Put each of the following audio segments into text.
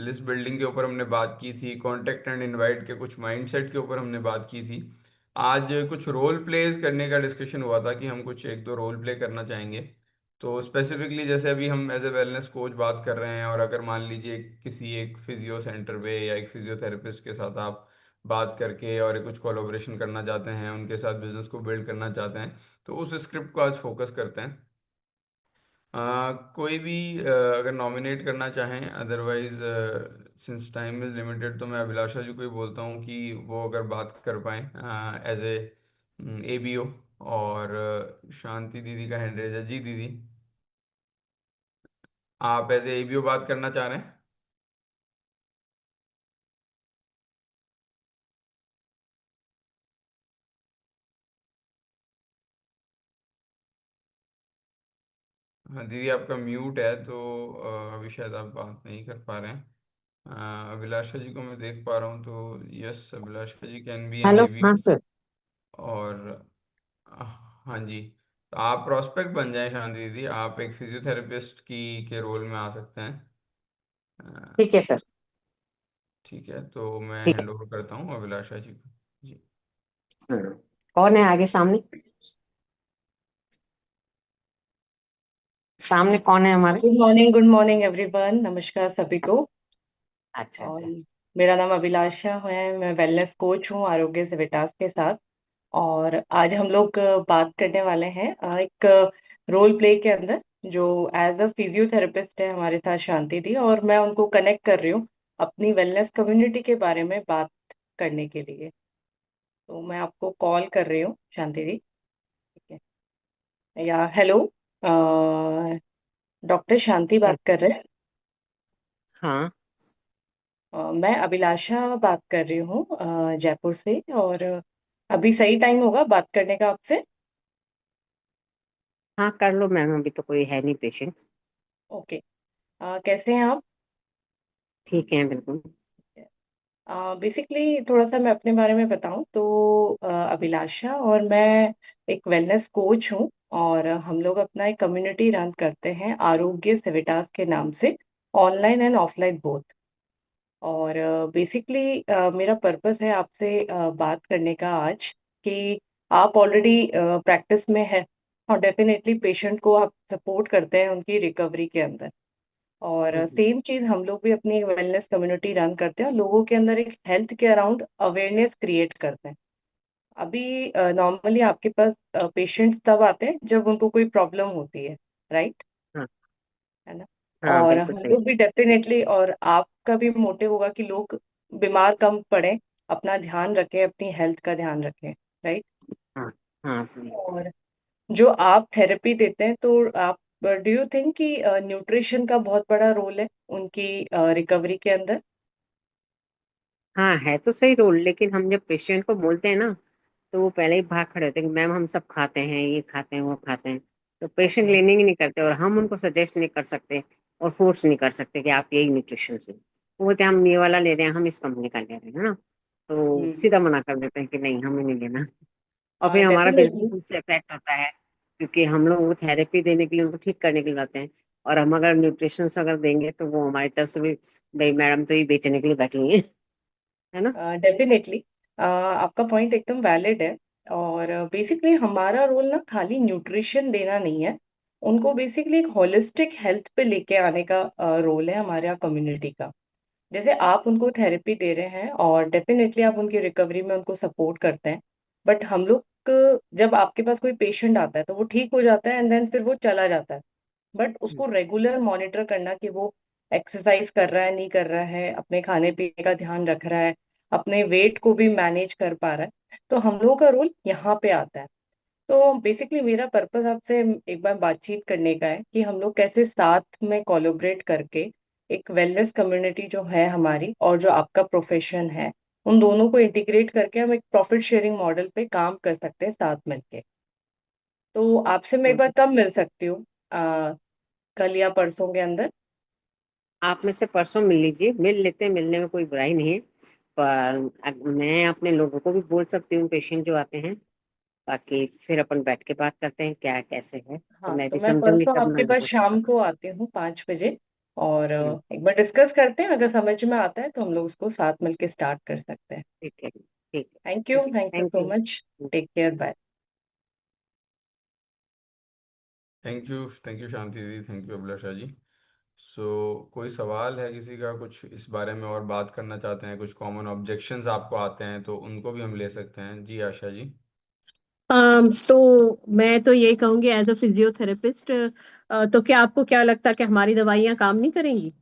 List building के ऊपर हमने बात की थी, कॉन्टेक्ट एंड इनवाइट के कुछ माइंडसेट के ऊपर हमने बात की थी। आज कुछ रोल प्लेस करने का डिस्कशन हुआ था कि हम कुछ एक दो रोल प्ले करना चाहेंगे। तो स्पेसिफिकली जैसे अभी हम एज ए वेलनेस कोच बात कर रहे हैं, और अगर मान लीजिए किसी एक फिजियो सेंटर पे या एक फिजियोथेरेपिस्ट के साथ आप बात करके और कुछ कोलैबोरेशन करना चाहते हैं, उनके साथ बिजनेस को बिल्ड करना चाहते हैं, तो उस स्क्रिप्ट को आज फोकस करते हैं। कोई भी अगर नॉमिनेट करना चाहें, otherwise since time is limited तो मैं अभिलाषा जी को ही बोलता हूँ कि वो अगर बात कर पाएँ एज ए एबीओ। और शांति दीदी का हैंड रेज है। जी दीदी, आप एज ए एबीओ बात करना चाह रहे हैं? हाँ दीदी, आपका म्यूट है तो अभी शायद आप बात नहीं कर पा रहे हैं। अभिलाषा जी को मैं देख पा रहा हूँ, तो yes, Abhilasha ji can be an hello. हाँ एबीओ। सर। और हाँ जी, तो आप प्रोस्पेक्ट बन जाएं शांति दीदी, आप एक फिजियोथेरेपिस्ट की के रोल में आ सकते हैं। अ, ठीक है सर। ठीक है, तो मैं ठीक हैंड ओवर करता हूँ अभिलाषा जी को। जी। है। कौन है आगे सामने? सामने कौन है हमारे? गुड मॉर्निंग एवरीवन, नमस्कार सभी को। अच्छा और अच्छा। मेरा नाम अभिलाषा है, मैं वेलनेस कोच हूँ आरोग्य से विटास के साथ। और आज हम लोग बात करने वाले हैं एक रोल प्ले के अंदर, जो एज अ फिजियोथेरेपिस्ट है हमारे साथ शांति दी, और मैं उनको कनेक्ट कर रही हूँ अपनी वेलनेस कम्युनिटी के बारे में बात करने के लिए। तो मैं आपको कॉल कर रही हूँ शांति दी। ठीक है या हेलो, डॉक्टर शांति बात कर रहे हैं। हाँ मैं अभिलाषा बात कर रही हूँ जयपुर से। और अभी सही टाइम होगा बात करने का आपसे? हाँ, कर लो मैम, अभी तो कोई है नहीं पेशेंट। ओके। कैसे हैं आप? ठीक है बिल्कुल। बेसिकली थोड़ा सा मैं अपने बारे में बताऊं तो अभिलाषा और मैं एक वेलनेस कोच हूँ, और हम लोग अपना एक कम्युनिटी रन करते हैं आरोग्य सेविटास के नाम से, ऑनलाइन एंड ऑफलाइन बोथ। और बेसिकली मेरा पर्पस है आपसे बात करने का आज, कि आप ऑलरेडी प्रैक्टिस में है, और डेफिनेटली पेशेंट को आप सपोर्ट करते हैं उनकी रिकवरी के अंदर। और हम्म, सेम चीज हम लोग भी अपनी एक वेलनेस कम्युनिटी रन करते हैं और लोगों के अंदर एक हेल्थ के अराउंड अवेयरनेस क्रिएट करते हैं। अभी नॉर्मली आपके पास पेशेंट्स तब आते हैं जब उनको कोई प्रॉब्लम होती है, राइट? हाँ है ना? हाँ, और बिल्कुल हम सही। लोग भी डेफिनेटली, और आपका भी मोटिव होगा कि लोग बीमार कम पड़े, अपना ध्यान रखें, अपनी हेल्थ का ध्यान रखें, राइट? हाँ हाँ सही। और जो आप थेरेपी देते हैं, तो आप डू यू थिंक कि न्यूट्रिशन का बहुत बड़ा रोल है उनकी रिकवरी के अंदर? हाँ, है तो सही रोल, लेकिन हम जब पेशेंट को बोलते हैं ना, तो वो पहले ही भाग खड़े होते हैं कि मैम हम सब खाते हैं, ये खाते हैं, वो खाते हैं। तो पेशेंट ओके। लेने ही नहीं करते, और हम उनको सजेस्ट नहीं कर सकते और फोर्स नहीं कर सकते कि आप यही न्यूट्रिशन से। वो बोलते हैं हम ये वाला ले रहे हैं, हम इस कंपनी का ले रहे हैं, है ना। तो हम्म। सीधा मना कर देते हैं कि नहीं, हमें नहीं लेना। और फिर हमारा डेफिनेटली। बिजनेस उससे अफेक्ट होता है, क्योंकि हम लोग वो थेरेपी देने के लिए उनको ठीक करने के लिए लाते हैं। और हम अगर न्यूट्रिशन अगर देंगे तो वो हमारी तरफ से भी, भाई मैडम तो ये बेचने के लिए बैठी हुई है ना। डेफिनेटली आपका पॉइंट एकदम वैलिड है। और बेसिकली हमारा रोल ना खाली न्यूट्रिशन देना नहीं है, उनको बेसिकली एक होलिस्टिक हेल्थ पे लेके आने का रोल है हमारे कम्युनिटी का। जैसे आप उनको थेरेपी दे रहे हैं और डेफिनेटली आप उनकी रिकवरी में उनको सपोर्ट करते हैं, बट हम लोग जब आपके पास कोई पेशेंट आता है तो वो ठीक हो जाता है एंड देन फिर वो चला जाता है। बट उसको रेगुलर मॉनिटर करना कि वो एक्सरसाइज कर रहा है नहीं कर रहा है, अपने खाने पीने का ध्यान रख रहा है, अपने वेट को भी मैनेज कर पा रहा है, तो हम लोगों का रोल यहाँ पे आता है। तो बेसिकली मेरा पर्पस आपसे एक बार बातचीत करने का है कि हम लोग कैसे साथ में कोलैबोरेट करके एक वेलनेस कम्युनिटी जो है हमारी और जो आपका प्रोफेशन है, उन दोनों को इंटीग्रेट करके हम एक प्रॉफिट शेयरिंग मॉडल पे काम कर सकते हैं साथ मिलके। तो आपसे मैं एक बार हम्म। कब मिल सकती हूँ? कल या परसों के अंदर? आप में से परसों मिल लीजिए, मिल लेते हैं, मिलने में कोई बुराई नहीं है। पर मैं अपने लोगों को भी बोल सकती हूँ, पेशेंट जो आते हैं। बाकी फिर अपन बैठ के बात करते हैं क्या कैसे है, तो हाँ, मैं तो भी मैं समझूंगी परसों तब मैं आपके पास लोगों को शाम बताऊँ। को आती हूँ 5 बजे। और हम्म, एक बार डिस्कस करते हैं, अगर समझ में आता है तो हम लोग उसको साथ मिलके स्टार्ट कर सकते हैं। ठीक है, ठीक है। ठीक है, thank you thank so you. Much. Take care, bye. Thank you Shanti दीदी, थैंक यू अभिलाषा जी। सो कोई सवाल है किसी का, कुछ इस बारे में और बात करना चाहते हैं, कुछ कॉमन ऑब्जेक्शंस आपको आते हैं तो उनको भी हम ले सकते हैं। जी आशा जी। तो मैं तो ये कहूंगी एज अ फिजियोथेरेपिस्ट, तो क्या आपको क्या लगता है कि हमारी दवाइयाँ काम नहीं करेंगी?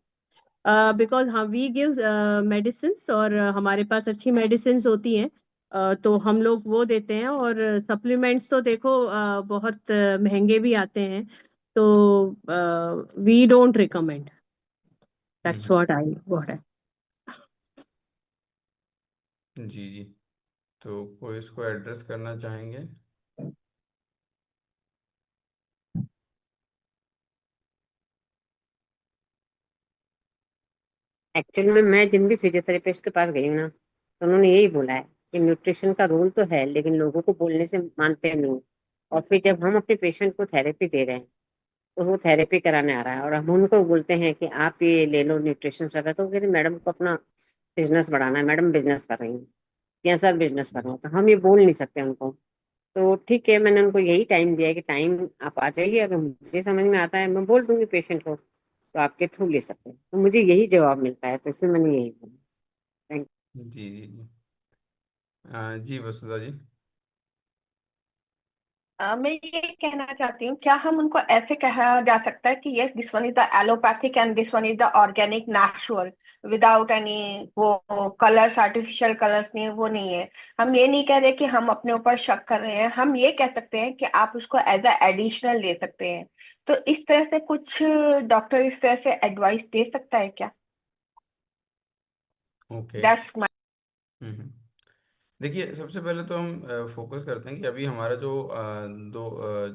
बिकॉज हम वी गिव मेडिसिन, और हमारे पास अच्छी मेडिसिन होती हैं। तो हम लोग वो देते हैं, और सप्लीमेंट्स तो देखो बहुत महंगे भी आते हैं। तो we don't recommend. That's hmm. What I. जी जी। तो कोई इसको एड्रेस करना चाहेंगे? एक्चुअली में मैं जिन भी फिजियोथेरेपिस्ट के पास गई हूँ ना, तो उन्होंने यही बोला है कि न्यूट्रिशन का रोल तो है, लेकिन लोगों को बोलने से मानते नहीं। और फिर जब हम अपने पेशेंट को थेरेपी दे रहे हैं, तो वो थेरेपी कराने आ रहा है और हम उनको बोलते हैं कि आप ये ले लो न्यूट्रिशन वगैरह, तो वो कहते मैडम को अपना बिजनेस बढ़ाना है, मैडम बिजनेस कर रही हूँ या सर बिजनेस कर रहा हूँ, तो हम ये बोल नहीं सकते उनको। तो ठीक है, मैंने उनको यही टाइम दिया है कि टाइम आप आ जाइए, अगर मुझे समझ में आता है मैं बोल दूंगी पेशेंट को, तो आपके थ्रू ले सकते हैं। तो मुझे यही जवाब मिलता है, तो इसलिए मैंने यही बोला। थैंक जी जी जी। जी वसुधा जी। मैं ये कहना चाहती हूँ, क्या हम उनको ऐसे कहा जा सकता है कि yes this one is the allopathic and this one is the organic natural, without any वो कलर्स, आर्टिफिशियल कलर्स नहीं, वो नहीं है। हम ये नहीं कह रहे कि हम अपने ऊपर शक कर रहे हैं, हम ये कह सकते हैं कि आप उसको एज अ एडिशनल ले सकते हैं। तो इस तरह से कुछ डॉक्टर इस तरह से एडवाइस दे सकता है क्या? ओके। That's my. हम्म। देखिए, सबसे पहले तो हम फोकस करते हैं कि अभी हमारा जो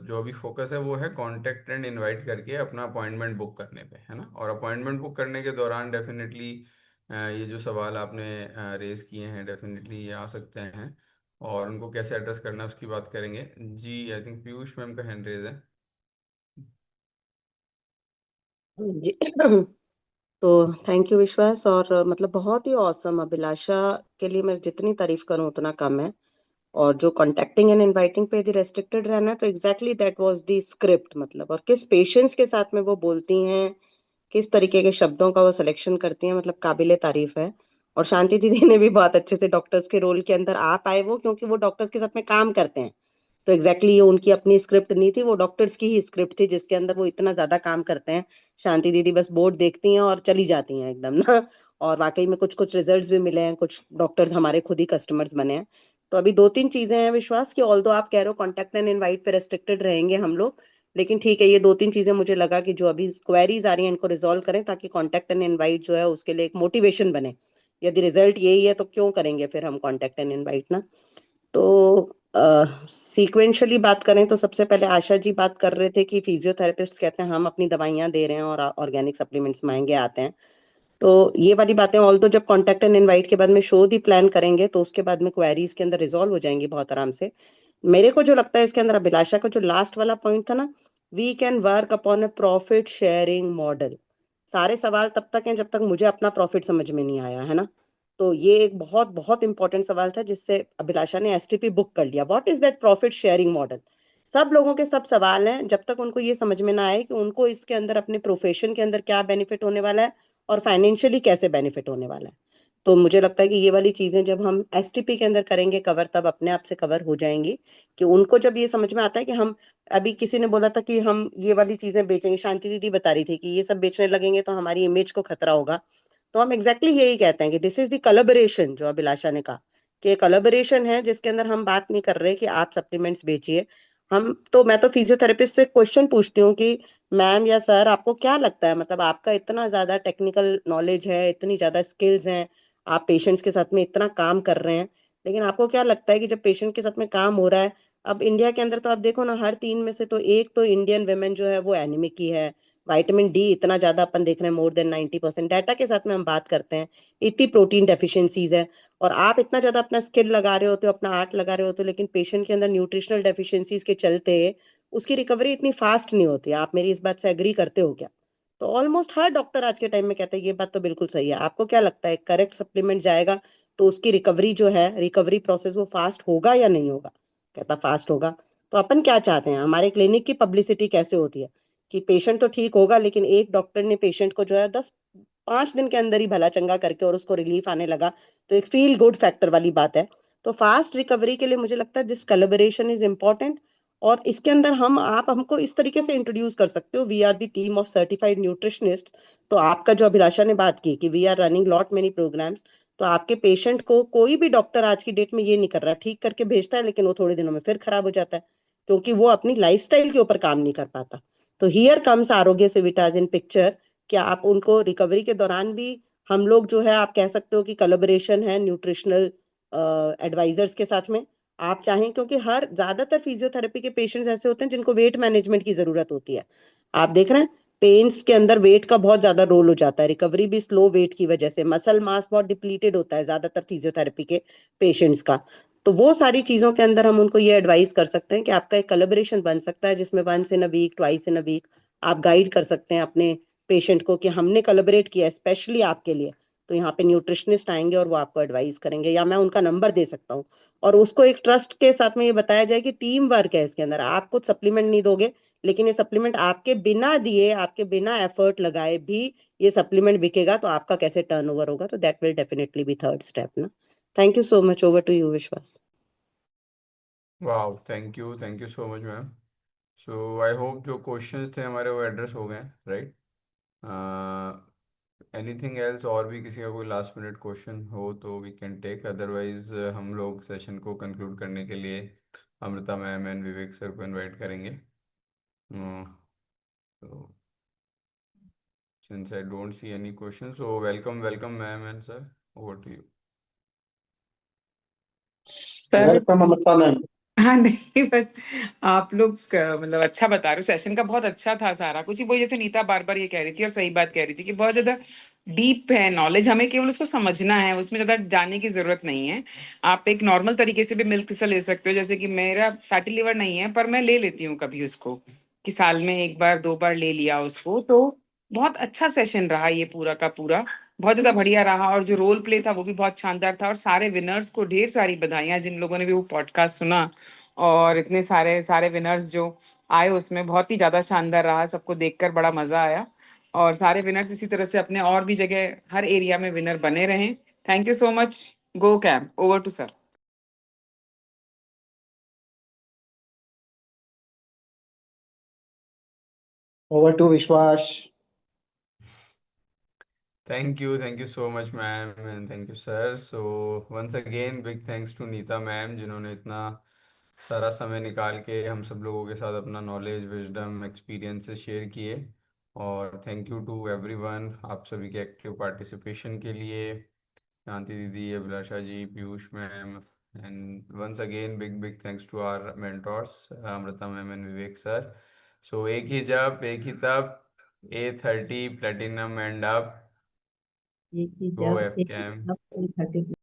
जो अभी फोकस है वो है कांटेक्ट एंड इनवाइट करके अपना अपॉइंटमेंट बुक करने पे, है ना। और अपॉइंटमेंट बुक करने के दौरान डेफिनेटली ये जो सवाल आपने रेज किए हैं डेफिनेटली ये आ सकते हैं, और उनको कैसे एड्रेस करना है उसकी बात करेंगे। जी आई थिंक पीयूष मैम का हैंड रेज है। जी। तो थैंक यू विश्वास, और मतलब बहुत ही औसम अभिलाषा के लिए मैं जितनी तारीफ करूं उतना कम है। और जो कॉन्टेक्टिंग एंड इनवाइटिंग पे यदि रेस्ट्रिक्टेड रहना है तो exactly that was the script, मतलब और किस पेशेंट्स के साथ में वो बोलती हैं, किस तरीके के शब्दों का वो सिलेक्शन करती हैं, मतलब काबिले तारीफ है। और शांति दीदी ने भी बहुत अच्छे से डॉक्टर्स के रोल के अंदर आ पाए वो, क्योंकि वो डॉक्टर्स के साथ में काम करते हैं। तो एग्जैक्टली ये उनकी अपनी स्क्रिप्ट नहीं थी, वो डॉक्टर्स की ही स्क्रिप्ट थी जिसके अंदर वो इतना ज्यादा काम करते हैं। शांति दीदी बस बोर्ड देखती हैं और चली जाती हैं एकदम ना। और वाकई में कुछ कुछ रिजल्ट्स भी मिले हैं, कुछ डॉक्टर्स हमारे खुद ही कस्टमर्स बने हैं। तो अभी दो तीन चीजें हैं विश्वास की, ऑल्दो आप कह रहे हो कॉन्टैक्ट एंड इनवाइट पे रेस्ट्रिक्टेड रहेंगे हम लोग, लेकिन ठीक है, ये दो तीन चीजें मुझे लगा कि जो अभी क्वेरीज आ रही हैं इनको रिजॉल्व करें, ताकि कॉन्टैक्ट एंड इनवाइट जो है उसके लिए एक मोटिवेशन बने। यदि रिजल्ट यही है तो क्यों करेंगे फिर हम कॉन्टैक्ट एंड इनवाइट ना। तो सीक्वेंशियली बात करें तो सबसे पहले आशा जी बात कर रहे थे कि फिजियोथेरेपिस्ट कहते हैं हम अपनी दवाइयां दे रहे हैं और ऑर्गेनिक सप्लीमेंट्स महंगे आते हैं। तो ये वाली बातें ऑल तो जब कॉन्टैक्ट एंड इनवाइट के बाद में शो ही प्लान करेंगे तो उसके बाद में क्वेरीज के अंदर रिजॉल्व हो जाएंगी बहुत आराम से। मेरे को जो लगता है इसके अंदर अभिलाषा का जो लास्ट वाला पॉइंट था ना, we can work upon a profit sharing model. सारे सवाल तब तक हैं जब तक मुझे अपना प्रॉफिट समझ में नहीं आया, है ना। तो ये एक बहुत बहुत इंपॉर्टेंट सवाल था जिससे अभिलाषा ने एसटीपी बुक कर लिया। What is that profit sharing model? सब लोगों के सब सवाल हैं जब तक उनको ये समझ में ना आए कि उनको इसके अंदर अपने प्रोफेशन के अंदर क्या बेनिफिट होने वाला है और फाइनेंशियली कैसे बेनिफिट होने वाला है। तो मुझे लगता है कि ये वाली चीजें जब हम एसटीपी के अंदर करेंगे कवर, तब अपने आप से कवर हो जाएंगी। कि उनको जब ये समझ में आता है कि हम, अभी किसी ने बोला था कि हम ये वाली चीजें बेचेंगे, शांति दीदी बता रही थी कि ये सब बेचने लगेंगे तो हमारी इमेज को खतरा होगा। तो हम एग्जैक्टली यही कहते हैं कि दिस इज द कोलैबोरेशन, जो अभिलाषा ने कहा कि कोलैबोरेशन है जिसके अंदर हम बात नहीं कर रहे कि आप सप्लीमेंट्स बेचिए। हम तो, मैं तो फिजियोथेरेपिस्ट से क्वेश्चन पूछती हूँ कि मैम या सर आपको क्या लगता है, मतलब आपका इतना ज्यादा टेक्निकल नॉलेज है, इतनी ज्यादा स्किल्स हैं, आप पेशेंट्स के साथ में इतना काम कर रहे हैं, लेकिन आपको क्या लगता है कि जब पेशेंट के साथ में काम हो रहा है, अब इंडिया के अंदर तो आप देखो ना, हर तीन में से तो एक तो इंडियन वेमेन जो है वो एनीमिक ही है। विटामिन डी इतना ज्यादा अपन देख रहे हैं, मोर देन 90% डाटा के साथ में हम बात करते हैं, इतनी प्रोटीन डेफिशिएंसीज है। और आप इतना ज्यादा अपना स्किल लगा रहे होते हो, अपना आर्ट लगा रहे होते हो, लेकिन पेशेंट के अंदर न्यूट्रिशनल डेफिशिएंसीज के चलते उसकी रिकवरी इतनी फास्ट नहीं होती। आप मेरी इस बात से एग्री करते हो क्या? तो ऑलमोस्ट हर डॉक्टर आज के टाइम में कहते हैं ये बात तो बिल्कुल सही है। आपको क्या लगता है करेक्ट सप्लीमेंट जाएगा तो उसकी रिकवरी जो है, रिकवरी प्रोसेस वो फास्ट होगा या नहीं होगा? कहता फास्ट होगा। तो अपन क्या चाहते हैं, हमारे क्लिनिक की पब्लिसिटी कैसे होती है कि पेशेंट तो ठीक होगा लेकिन एक डॉक्टर ने पेशेंट को जो है 5 दिन के अंदर ही भला चंगा करके और उसको रिलीफ आने लगा, तो एक फील गुड फैक्टर वाली बात है। तो फास्ट रिकवरी के लिए मुझे लगता है दिस कोलैबोरेशन इज इम्पोर्टेंट। और इसके अंदर आप हमको इस तरीके से इंट्रोड्यूस कर सकते हो, we are the team of certified nutritionist. तो आपका जो अभिलाषा ने बात की कि we are running lot many programmes, तो आपके पेशेंट को कोई भी डॉक्टर आज की डेट में ये नहीं कर रहा, ठीक करके भेजता है लेकिन वो थोड़े दिनों में फिर खराब हो जाता है क्योंकि वो अपनी लाइफस्टाइल के ऊपर काम नहीं कर पाता। तो हियर कम्स आरोग्य सेविटाज इन पिक्चर। क्या आप उनको रिकवरी के दौरान भी, हम लोग जो है आप कह सकते हो कि कोलैबोरेशन है न्यूट्रिशनल एडवाइजर्स के साथ में। आप चाहें, क्योंकि हर ज्यादातर फिजियोथेरेपी के पेशेंट्स ऐसे होते हैं जिनको वेट मैनेजमेंट की जरूरत होती है। आप देख रहे हैं पेन्स के अंदर वेट का बहुत ज्यादा रोल हो जाता है, रिकवरी भी स्लो वेट की वजह से, मसल मास बहुत डिप्लीटेड होता है ज्यादातर फिजियोथेरेपी के पेशेंट्स का। तो वो सारी चीजों के अंदर हम उनको ये एडवाइस कर सकते हैं कि आपका एक कोलैबोरेशन बन सकता है जिसमें once in a week, twice in a week आप गाइड कर सकते हैं अपने पेशेंट को कि हमने कोलैबोरेट किया स्पेशली आपके लिए। तो यहाँ पे न्यूट्रिशनिस्ट आएंगे और वो आपको एडवाइस करेंगे, या मैं उनका नंबर दे सकता हूँ। और उसको एक ट्रस्ट के साथ में ये बताया जाए कि टीम वर्क है इसके अंदर, आप कुछ सप्लीमेंट नहीं दोगे लेकिन ये सप्लीमेंट आपके बिना दिए, आपके बिना एफर्ट लगाए भी ये सप्लीमेंट बिकेगा, तो आपका कैसे टर्नओवर होगा? तो that will definitely be third step ना। Thank you so much, over to you Vishwas. वाह, thank you so much ma'am. So I hope जो क्वेश्चंस थे हमारे वो एड्रेस हो गए, राइट? एनीथिंग एल्स, और भी किसी का कोई लास्ट मिनट क्वेश्चन हो तो वी कैन टेक, अदरवाइज हम लोग सेशन को कंक्लूड करने के लिए Amrita ma'am and Vivek sir को इनवाइट करेंगे। तो since I don't see any questions, so welcome ma'am and sir, over to you. Sir welcome Amrita ma'am. हाँ नहीं, बस आप लोग मतलब अच्छा बता रहे हो, सेशन का बहुत अच्छा था सारा कुछ ही। वो जैसे नीता बार बार ये कह रही थी और सही बात कह रही थी कि बहुत ज्यादा डीप है नॉलेज, हमें केवल उसको समझना है, उसमें ज्यादा जाने की जरूरत नहीं है। आप एक नॉर्मल तरीके से भी मिल्क से ले सकते हो, जैसे कि मेरा फैटी लिवर नहीं है पर मैं ले लेती हूँ कभी उसको, कि साल में एक बार दो बार ले लिया उसको। तो बहुत अच्छा सेशन रहा ये पूरा का पूरा, बहुत ज्यादा बढ़िया रहा। और जो रोल प्ले था वो भी बहुत शानदार था। और सारे विनर्स को ढेर सारी बधाइयां जिन लोगों ने भी वो पॉडकास्ट सुना। और इतने सारे सारे विनर्स जो आए उसमें बहुत ही ज्यादा शानदार रहा, सबको देखकर बड़ा मजा आया। और सारे विनर्स इसी तरह से अपने और भी जगह हर एरिया में विनर बने रहें। Thank you so much. गो कैम, over to sir. Over to Vishwas. Thank you so much ma'am and thank you sir. So once again big thanks to Neeta ma'am जिन्होंने इतना सारा समय निकाल के हम सब लोगों के साथ अपना नॉलेज, विजडम, एक्सपीरियंसेस शेयर किए। और थैंक यू टू एवरीवन, आप सभी के एक्टिव पार्टिसिपेशन के लिए, शांति दीदी, Abhilasha ji, Piyush ma'am, and once again big big thanks to our mentors Amrita ma'am and Vivek sir. So एक ही जब एक ही तब, A30 प्लेटिनम एंड अप, एक ही गो जब एफ एक कैम। ही